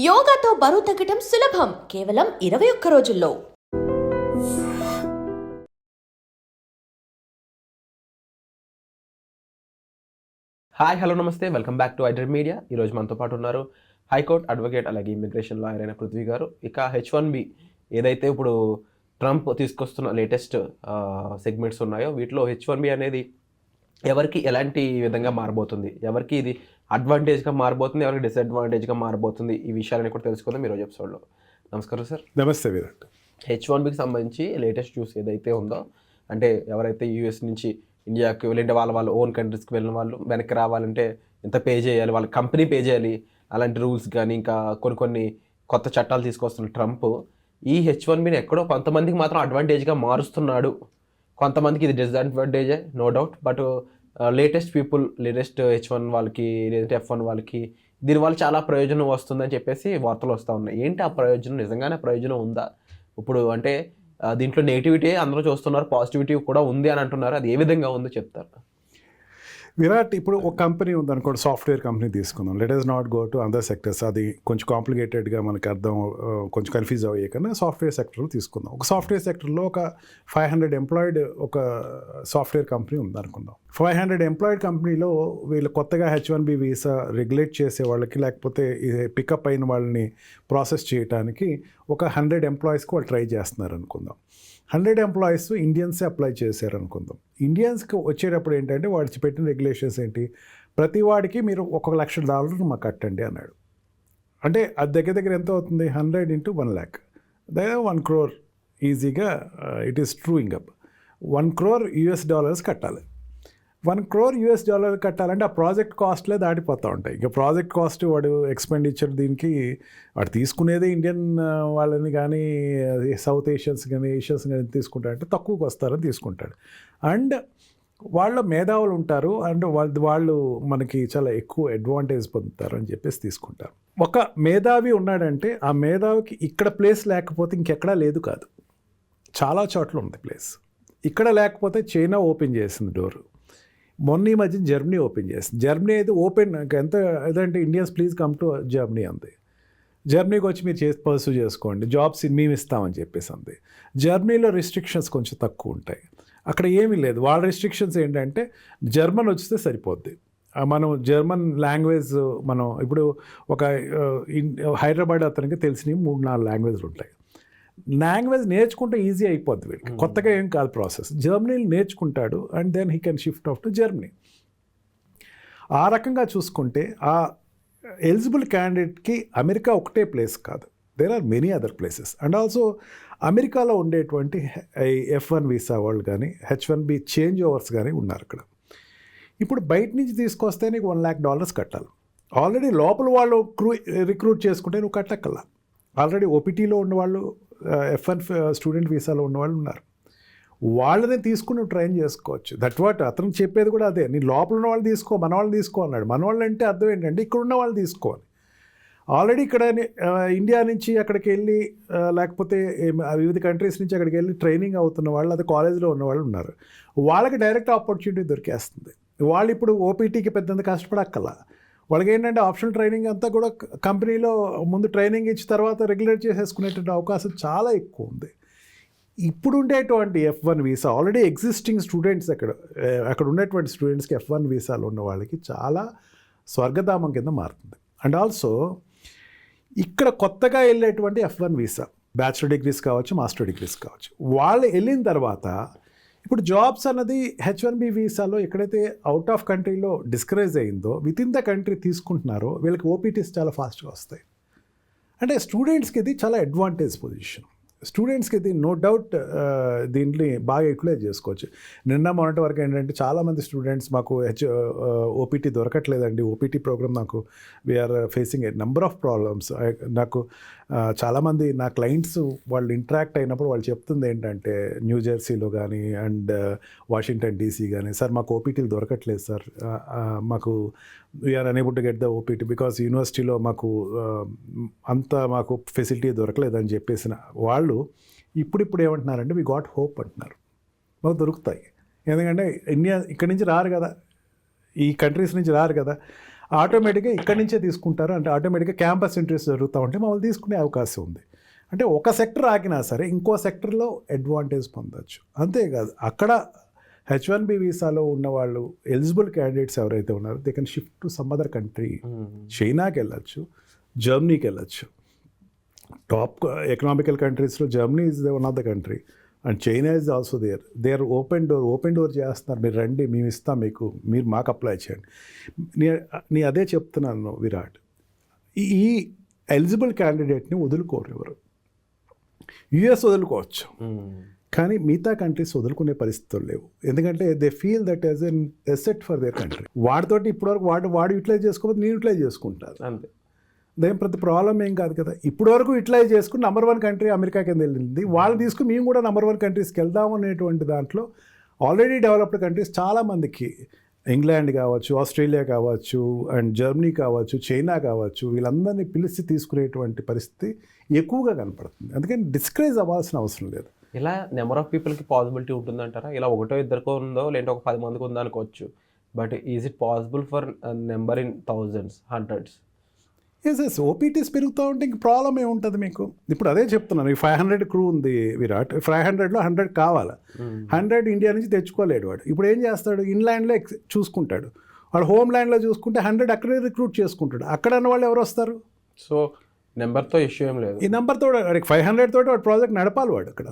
యోగాతో బరువు తగ్గటం సులభం కేవలం 21 రోజుల్లో. హాయ్ హలో నమస్తే, వెల్కమ్ బ్యాక్ టు ఐడ్రెడ్ మీడియా. ఈరోజు మనతో పాటు ఉన్నారు హైకోర్టు అడ్వకేట్ అలాగే ఇమిగ్రేషన్ లాయర్ అయిన పృథ్వీ గారు. ఇక H1B ఏదైతే ఇప్పుడు ట్రంప్ తీసుకొస్తున్న లేటెస్ట్ సెగ్మెంట్స్ ఉన్నాయో వీటిలో H1B అనేది ఎవరికి ఎలాంటి విధంగా మారబోతుంది, ఎవరికి ఇది అడ్వాంటేజ్గా మారబోతుంది, ఎవరికి డిసడ్వాంటేజ్గా మారబోతుంది, ఈ విషయాలని కూడా తెలుసుకుందాం ఈరోజు ఎపిసోడ్లో. నమస్కారం సార్. నమస్తే విరాట్. H1Bకి సంబంధించి లేటెస్ట్ న్యూస్ ఏదైతే ఉందో, అంటే ఎవరైతే యూఎస్ నుంచి ఇండియాకి వెళ్ళింటే వాళ్ళ ఓన్ కంట్రీస్కి వెళ్ళిన వాళ్ళు వెనక్కి రావాలంటే ఎంత పే చేయాలి, వాళ్ళ కంపెనీ పే చేయాలి, అలాంటి రూల్స్ కానీ ఇంకా కొన్ని కొత్త చట్టాలు తీసుకొస్తున్న ట్రంప్ ఈ H1Bని ఎక్కడో కొంతమందికి మాత్రం అడ్వాంటేజ్గా మారుస్తున్నాడు, కొంతమందికి ఇది డిసడ్వాంటేజే no doubt. But latest H1 వాళ్ళకి లేదంటే F1 వాళ్ళకి దీనివల్ల చాలా ప్రయోజనం వస్తుందని చెప్పేసి వార్తలు వస్తూ ఉన్నాయి. ఏంటి ఆ ప్రయోజనం, నిజంగానే ప్రయోజనం ఉందా? ఇప్పుడు అంటే దీంట్లో నెగిటివిటీ అందరూ చూస్తున్నారు, పాజిటివిటీ కూడా ఉంది అని అంటున్నారు. అది ఏ విధంగా ఉందో చెప్తారు? విరాట్, ఇప్పుడు ఒక కంపెనీ ఉందనుకోండి, సాఫ్ట్వేర్ కంపెనీ తీసుకుందాం. Let us not go to other sectors, అది కొంచెం కాంప్లికేటెడ్గా మనకు కొంచెం కన్ఫ్యూజ్ అయ్యే కన్నా సాఫ్ట్వేర్ సెక్టర్లో తీసుకుందాం. ఒక సాఫ్ట్వేర్ సెక్టర్లో ఒక 500 ఎంప్లాయిడ్ ఒక సాఫ్ట్వేర్ కంపెనీ ఉందనుకుందాం. 500 ఎంప్లాయిడ్ కంపెనీలో వీళ్ళు కొత్తగా H1B వీసా రెగ్యులేట్ చేసే వాళ్ళకి, లేకపోతే పికప్ అయిన వాళ్ళని ప్రాసెస్ చేయడానికి ఒక 100 ఎంప్లాయీస్కి వాళ్ళు ట్రై చేస్తున్నారు అనుకుందాం. 100 ఎంప్లాయీస్ ఇండియన్సే అప్లై చేశారు అనుకుందాం. ఇండియన్స్కి వచ్చేటప్పుడు ఏంటంటే వాడికి పెట్టిన రెగ్యులేషన్స్ ఏంటి, ప్రతి వాడికి మీరు $1,00,000 మాకు కట్టండి అన్నాడు. అంటే అది దగ్గర ఎంత అవుతుంది, 100 into 1 lakh, దగ్గర 1 crore ఈజీగా ఇట్ ఈస్ ట్రూయింగ్ అప్. $1 crore కట్టాలి. $1 crore కట్టాలంటే ఆ ప్రాజెక్ట్ కాస్ట్లే దాటిపోతూ ఉంటాయి. ఇక ప్రాజెక్ట్ కాస్ట్ వాడు ఎక్స్పెండిచర్ దీనికి వాడు తీసుకునేదే ఇండియన్ వాళ్ళని కానీ సౌత్ ఏషియన్స్ కానీ తీసుకుంటాడంటే తక్కువకి వస్తారని తీసుకుంటాడు. అండ్ వాళ్ళ మేధావులు ఉంటారు, అండ్ వాళ్ళు మనకి చాలా ఎక్కువ అడ్వాంటేజ్ పొందుతారు అని చెప్పేసి తీసుకుంటారు. ఒక మేధావి ఉన్నాడంటే ఆ మేధావికి ఇక్కడ ప్లేస్ లేకపోతే ఇంకెక్కడా లేదు కాదు, చాలా చోట్ల ఉంది ప్లేస్. ఇక్కడ లేకపోతే చైనా ఓపెన్ చేసింది డోరు. మొన్న ఈ మధ్య జర్మనీ ఓపెన్ చేసింది. జర్మనీ అయితే ఓపెన్ ఎంత ఏదంటే Indians please come to Germany అంది. జర్మనీకి వచ్చి మీరు పర్సూ చేసుకోండి, జాబ్స్ మేము ఇస్తామని చెప్పేసి అంది. జర్మనీలో రిస్ట్రిక్షన్స్ కొంచెం తక్కువ ఉంటాయి, అక్కడ ఏమీ లేదు. వాళ్ళ రిస్ట్రిక్షన్స్ ఏంటంటే జర్మన్ వచ్చితే సరిపోద్ది. మనం జర్మన్ లాంగ్వేజ్ మనం ఇప్పుడు ఒక హైదరాబాద్ అతనికి తెలిసిన 3-4 లాంగ్వేజ్లు ఉంటాయి. లాంగ్వేజ్ నేర్చుకుంటే ఈజీ అయిపోద్ది వీళ్ళకి, కొత్తగా ఏం కాదు ప్రాసెస్. జర్మనీలో నేర్చుకుంటాడు and then he can shift off to Germany. ఆ రకంగా చూసుకుంటే ఆ ఎలిజిబుల్ క్యాండిడేట్కి అమెరికా ఒకటే ప్లేస్ కాదు, there are many other places. And also అమెరికాలో ఉండేటువంటి F1 వీసా వాళ్ళు కానీ H1B చేంజ్ ఓవర్స్ కానీ ఉన్నారు అక్కడ. ఇప్పుడు బయట నుంచి తీసుకొస్తే నీకు $1,00,000 కట్టాలి. ఆల్రెడీ లోపల వాళ్ళు రిక్రూట్ చేసుకుంటే నువ్వు కట్టక్కల్లా. ఆల్రెడీ ఓపీటీలో ఉన్నవాళ్ళు, F1 స్టూడెంట్ వీసాలో ఉన్నవాళ్ళు ఉన్నారు, వాళ్ళనే తీసుకుని ట్రైన్ చేసుకోవచ్చు. దట్ వాట్ అతను చెప్పేది కూడా అదే, నీ లోపల ఉన్న వాళ్ళు తీసుకో, మన వాళ్ళు తీసుకో అన్నాడు. మన వాళ్ళు అంటే అర్థం ఏంటంటే ఇక్కడ ఉన్న వాళ్ళు తీసుకోవాలి. ఆల్రెడీ ఇక్కడ ఇండియా నుంచి అక్కడికి వెళ్ళి లేకపోతే వివిధ కంట్రీస్ నుంచి అక్కడికి వెళ్ళి ట్రైనింగ్ అవుతున్న వాళ్ళు, అది కాలేజీలో ఉన్న వాళ్ళు ఉన్నారు, వాళ్ళకి డైరెక్ట్ ఆపర్చునిటీ దొరికేస్తుంది. వాళ్ళు ఇప్పుడు ఓపీటీకి పెద్దంత కష్టపడక్కల. వాళ్ళకి ఏంటంటే ఆప్షనల్ ట్రైనింగ్ అంతా కూడా కంపెనీలో ముందు ట్రైనింగ్ ఇచ్చిన తర్వాత రెగ్యులేట్ చేసేసుకునేటువంటి అవకాశం చాలా ఎక్కువ ఉంది. ఇప్పుడు ఉండేటువంటి F1 visa already existing students అక్కడ ఉండేటువంటి స్టూడెంట్స్కి F1 వీసాలు ఉన్న వాళ్ళకి చాలా స్వర్గధామం కింద మారుతుంది. అండ్ ఆల్సో ఇక్కడ కొత్తగా వెళ్ళేటువంటి F1 వీసా, బ్యాచిలర్ డిగ్రీస్ కావచ్చు, మాస్టర్ డిగ్రీస్ కావచ్చు, వాళ్ళు వెళ్ళిన తర్వాత ఇప్పుడు జాబ్స్ అన్నది H1B వీసాలో ఎక్కడైతే అవుట్ ఆఫ్ కంట్రీలో డిస్కరేజ్ అయిందో విత్ ఇన్ ద కంట్రీ తీసుకుంటున్నారో వీళ్ళకి ఓపీటీస్ చాలా ఫాస్ట్గా వస్తాయి. అంటే స్టూడెంట్స్కి ఇది చాలా అడ్వాంటేజ్ పొజిషన్. స్టూడెంట్స్కి ఇది నో డౌట్ దీన్ని బాగా యూటిలైజ్ చేసుకోవచ్చు. మొన్నటి వరకు ఏంటంటే చాలామంది స్టూడెంట్స్ మాకు ఓపీటీ దొరకట్లేదండి, ఓపీటీ ప్రోగ్రామ్ నాకు we are facing a number of problems. నాకు చాలామంది నా క్లయింట్స్ వాళ్ళు ఇంటరాక్ట్ అయినప్పుడు వాళ్ళు చెప్తుంది ఏంటంటే న్యూ జెర్సీలో కానీ అండ్ వాషింగ్టన్ DC కానీ, సార్ మాకు ఓపీటీలు దొరకట్లేదు సార్, మాకు we are unable to get the OPT because యూనివర్సిటీలో మాకు అంత మాకు ఫెసిలిటీ దొరకలేదని చెప్పేసిన వాళ్ళు ఇప్పుడు ఏమంటున్నారంటే వి గాట్ హోప్ అంటున్నారు, మాకు దొరుకుతాయి. ఎందుకంటే ఇండియా ఇక్కడి నుంచి రారు కదా, ఈ కంట్రీస్ నుంచి రారు కదా. ఆటోమేటిక్గా ఇక్కడి నుంచే తీసుకుంటారు, అంటే ఆటోమేటిక్గా క్యాంపస్ ఇంటర్వ్యూస్ జరుగుతూ ఉంటే మమ్మల్ని తీసుకునే అవకాశం ఉంది. అంటే ఒక సెక్టర్ ఆగినా సరే ఇంకో సెక్టర్లో అడ్వాంటేజ్ పొందొచ్చు. అంతేకాదు అక్కడ H1B వీసాలో ఉన్న వాళ్ళు ఎలిజిబుల్ క్యాండిడేట్స్ ఎవరైతే ఉన్నారో they can shift to some other country. చైనాకి వెళ్ళచ్చు, జర్మనీకి వెళ్ళచ్చు. టాప్ ఎకనామికల్ కంట్రీస్లో Germany is one of the country and China is also they are open door చేస్తున్నారు. మీరు రండి, మేము ఇస్తాం మీకు, మీరు మాకు అప్లై చేయండి. నీ అదే చెప్తున్నాను విరాట్, ఈ ఎలిజిబుల్ క్యాండిడేట్ని వదులుకోరు ఎవరు. యుఎస్ వదులుకోవచ్చు, కానీ మిగతా కంట్రీస్ వదులుకునే పరిస్థితులు లేవు. ఎందుకంటే they feel that as an asset for their country. వాడితోటి ఇప్పటివరకు వాడు యూటిలైజ్ చేసుకోకపోతే నేను యూటిలైజ్ చేసుకుంటాను, అంతే. దేని ప్రతి ప్రాబ్లం ఏం కాదు కదా. ఇప్పటి వరకు యూటిలైజ్ చేసుకుని నెంబర్ 1 కంట్రీ అమెరికా కింద వెళ్ళింది. వాళ్ళు తీసుకుని మేము కూడా నెంబర్ 1 కంట్రీస్కి వెళ్దాం అనేటువంటి దాంట్లో ఆల్రెడీ డెవలప్డ్ కంట్రీస్ చాలామందికి, ఇంగ్లాండ్ కావచ్చు, ఆస్ట్రేలియా కావచ్చు, అండ్ జర్మనీ కావచ్చు, చైనా కావచ్చు, వీళ్ళందరినీ పిలిచి తీసుకునేటువంటి పరిస్థితి ఎక్కువగా కనపడుతుంది. అందుకని డిస్కరేజ్ అవ్వాల్సిన అవసరం లేదు. ఇలా నెంబర్ ఆఫ్ పీపుల్కి పాసిబిలిటీ ఉంటుందంటారా? ఇలా ఒకటో ఇద్దరికో ఉందో, లేదంటే ఒక 10 మందికి ఉందో అనుకోవచ్చు. But is it possible for number in thousands, hundreds? Yes OPTs పెరుగుతూ ఉంటే ఇంక ప్రాబ్లం ఏముంటుంది మీకు? ఇప్పుడు అదే చెప్తున్నాను, ఈ 500 క్రూ ఉంది విరాట్, 500లో 100 కావాలి. 100 ఇండియా నుంచి తెచ్చుకోలేడు వాడు. ఇప్పుడు ఏం చేస్తాడు? ఇన్లాండ్లో చూసుకుంటాడు, వాడు హోమ్ ల్యాండ్లో చూసుకుంటే 100 అక్కడే రిక్రూట్ చేసుకుంటాడు. అక్కడ అన్న వాళ్ళు ఎవరు వస్తారు? సో నెంబర్తో ఇష్యూ ఏం లేదు. ఈ నెంబర్తో వాడికి 500 తోటి వాడు ప్రాజెక్ట్ నడపాలి వాడు అక్కడ.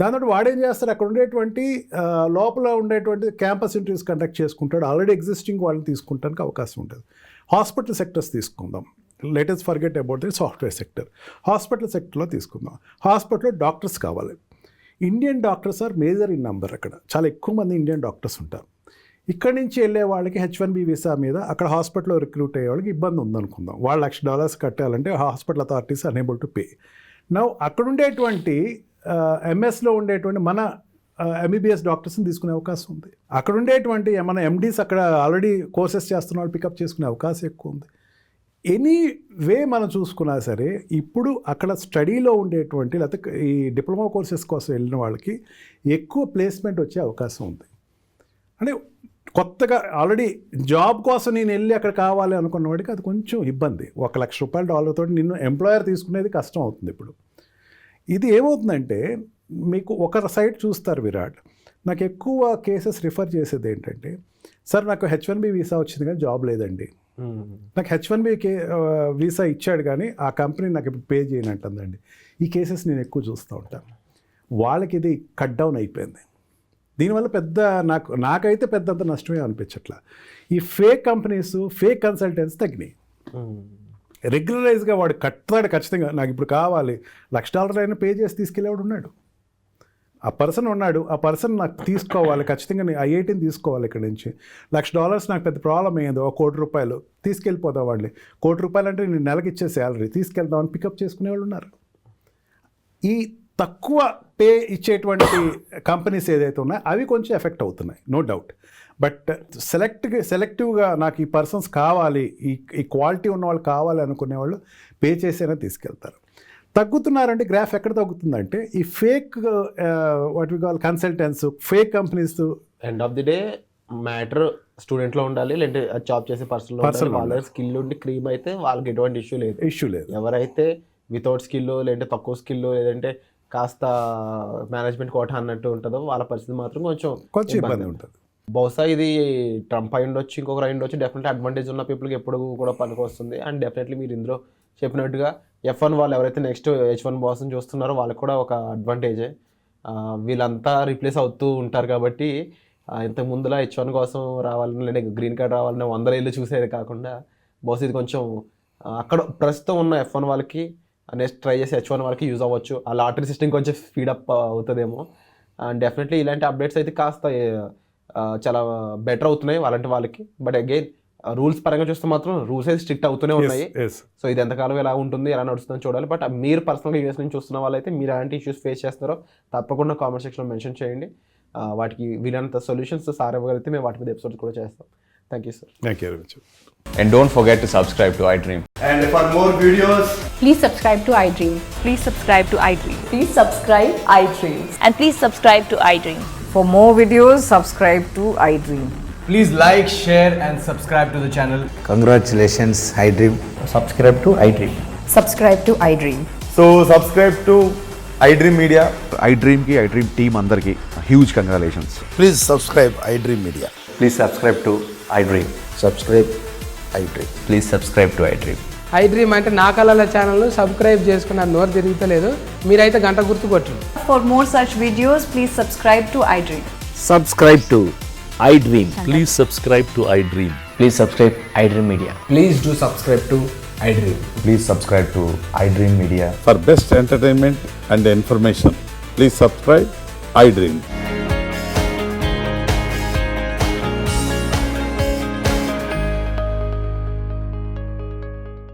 దాంతో వాడేం చేస్తాడు? అక్కడ ఉండేటువంటి లోపల ఉండేటువంటి క్యాంపస్ ఇంటర్వ్యూస్ కండక్ట్ చేసుకుంటాడు. ఆల్రెడీ ఎగ్జిస్టింగ్ వాళ్ళని తీసుకుంటానికి అవకాశం ఉంటుంది. హాస్పిటల్ సెక్టర్స్ తీసుకుందాం. Let us forget about the software sector. Hospital సెక్టర్లో తీసుకుందాం. హాస్పిటల్లో డాక్టర్స్ కావాలి. Indian doctors are major in number. అక్కడ చాలా ఎక్కువ మంది ఇండియన్ డాక్టర్స్ ఉంటారు. ఇక్కడి నుంచి వెళ్ళే వాళ్ళకి H1B వీసా మీద అక్కడ హాస్పిటల్లో రిక్రూట్ అయ్యే వాళ్ళకి ఇబ్బంది ఉందనుకుందాం. వాళ్ళు $1,00,000 కట్టాలంటే hospital authorities unable to pay. Now అక్కడ ఉండేటువంటి ఎంఎస్లో ఉండేటువంటి మన MBBS డాక్టర్స్ని తీసుకునే అవకాశం ఉంది. అక్కడ ఉండేటువంటి మన MDs అక్కడ ఆల్రెడీ కోర్సెస్ చేస్తున్న వాళ్ళు పికప్ చేసుకునే అవకాశం ఎక్కువ ఉంది. ఎనీ వే మనం చూసుకున్నా సరే ఇప్పుడు అక్కడ స్టడీలో ఉండేటువంటి లేకపోతే ఈ డిప్లొమా కోర్సెస్ కోసం వెళ్ళిన వాళ్ళకి ఎక్కువ ప్లేస్మెంట్ వచ్చే అవకాశం ఉంది. అంటే కొత్తగా ఆల్రెడీ జాబ్ కోసం నేను వెళ్ళి అక్కడ కావాలి అనుకున్న వాడికి అది కొంచెం ఇబ్బంది. $1,00,000 తోటి నిన్ను ఎంప్లాయర్ తీసుకునేది కష్టం అవుతుంది. ఇప్పుడు ఇది ఏమవుతుందంటే మీకు ఒక సైడ్ చూస్తారు విరాట్, నాకు ఎక్కువ కేసెస్ రిఫర్ చేసేది ఏంటంటే, సార్ నాకు H1B వీసా వచ్చింది కానీ జాబ్ లేదండి, నాకు H1B వీసా ఇచ్చాడు కానీ ఆ కంపెనీ నాకు ఇప్పుడు పే చేయనంటుందండి. ఈ కేసెస్ నేను ఎక్కువ చూస్తూ ఉంటాను. వాళ్ళకి ఇది కట్ డౌన్ అయిపోయింది. దీనివల్ల నాకైతే పెద్దంత నష్టమే అనిపించట్లా. ఈ ఫేక్ కంపెనీస్, ఫేక్ కన్సల్టెంట్స్ తగ్గినాయి. రెగ్యులరైజ్గా వాడు కట్టాడు ఖచ్చితంగా, నాకు ఇప్పుడు కావాలి $1,00,000 అయినా పే చేసి తీసుకెళ్ళేవాడు ఉన్నాడు. ఆ పర్సన్ ఉన్నాడు, ఆ పర్సన్ నాకు తీసుకోవాలి ఖచ్చితంగా, నేను IITని తీసుకోవాలి ఇక్కడ నుంచి. $1,00,000 నాకు పెద్ద ప్రాబ్లం అయ్యింది, $1,00,00,000 తీసుకెళ్ళిపోతాం వాళ్ళని. $1,00,00,000 అంటే నేను నెలకి ఇచ్చే శాలరీ తీసుకెళ్దామని పికప్ చేసుకునే వాళ్ళు ఉన్నారు. ఈ తక్కువ పే ఇచ్చేటువంటి కంపెనీస్ ఏదైతే ఉన్నాయో అవి కొంచెం ఎఫెక్ట్ అవుతున్నాయి, నో డౌట్. బట్ సెలెక్టివ్గా నాకు ఈ పర్సన్స్ కావాలి, ఈ క్వాలిటీ ఉన్న వాళ్ళు కావాలి అనుకునే వాళ్ళు పే చేసేనే తీసుకెళ్తారు. తగ్గుతున్నారంటే గ్రాఫ్ ఎక్కడ తగ్గుతుందంటే ఈ fake what we call consultants, fake companies. End of the day matter స్టూడెంట్లో ఉండాలి, లేదంటే జాబ్ చేసే పర్సన్ వాళ్ళ స్కిల్ ఉండి క్రీమ్ అయితే వాళ్ళకి ఎటువంటి ఇష్యూ లేదు. ఎవరైతే వితౌట్ స్కిల్, లేదంటే తక్కువ స్కిల్, లేదంటే కాస్త మేనేజ్మెంట్ కోట అన్నట్టు ఉంటుందో వాళ్ళ పరిస్థితి మాత్రం కొంచెం ఇబ్బంది ఉంటుంది. బహుశా ఇది ట్రంప్ అయి ఉండొచ్చు, ఇంకొకరు అయి ఉండొచ్చు. డెఫినెట్లీ అడ్వాంటేజ్ ఉన్న పీపుల్కి ఎప్పుడు కూడా పనికి వస్తుంది. అండ్ డెఫినెట్లీ మీరు ఇందులో చెప్పినట్టుగా F1 వాళ్ళు ఎవరైతే నెక్స్ట్ H1 బాస్ని చూస్తున్నారో వాళ్ళకి కూడా ఒక అడ్వాంటేజే. వీళ్ళంతా రీప్లేస్ అవుతూ ఉంటారు కాబట్టి ఇంతకు ముందులా H1 కోసం రావాలని, లేదా గ్రీన్ కార్డ్ రావాలని 100 ఏళ్ళు చూసేది కాకుండా బహుశా ఇది కొంచెం అక్కడ ప్రస్తుతం ఉన్న F1 వాళ్ళకి నెక్స్ట్ ట్రై చేసి H1 వాళ్ళకి యూజ్ అవ్వచ్చు. ఆ లాటరీ సిస్టమ్ కొంచెం స్పీడప్ అవుతుందేమో. అండ్ డెఫినెట్లీ ఇలాంటి అప్డేట్స్ అయితే కాస్త చాలా బెటర్ అవుతున్నాయి అలాంటి వాళ్ళకి. బట్ అగైన్ రూల్స్ పరంగా చూస్తే మాత్రం రూల్స్ అయితే స్ట్రిక్ట్ అవుతూనే ఉన్నాయి. సో ఇది ఎంతకాలం ఎలా ఉంటుంది, ఎలా నడుస్తుందని చూడాలి. బట్ మీరు పర్సనల్గా యూఎస్ నుంచి చూస్తున్న వాళ్ళైతే మీరు ఎలాంటి ఇష్యూస్ ఫేస్ చేస్తారో తప్పకుండా కామెంట్ సెక్షన్లో మెన్షన్ చేయండి. వాటికి వీలైనంత సొల్యూషన్స్ సార్ ఇవ్వగలిగితే మేము వాటి మీద ఎపిసోడ్స్ కూడా చేస్తాం. Thank you sir. Thank you very much. And don't forget to subscribe to iDream. And for more videos, please subscribe to iDream. Please subscribe to iDream. Please subscribe iDream. And please subscribe to iDream. For more videos, subscribe to iDream. Please like, share, and subscribe to the channel. Congratulations, iDream. Subscribe to iDream. Subscribe to iDream. So subscribe to iDream Media. iDream ki iDream team andarki huge congratulations. Please subscribe iDream Media. Please subscribe to iDream. Subscribe iDream. Please subscribe to iDream. iDream అంటే నా కళల channel subscribe చేసుకున్న నోరు తిరుగుతలేదు, మీరైతే గంట గుర్తు కొట్టండి. For more such videos, please subscribe to iDream. Subscribe to iDream. Please subscribe to iDream. Please subscribe iDream Media. Please do subscribe to iDream. Please subscribe to iDream Media. For best entertainment and information, please subscribe iDream.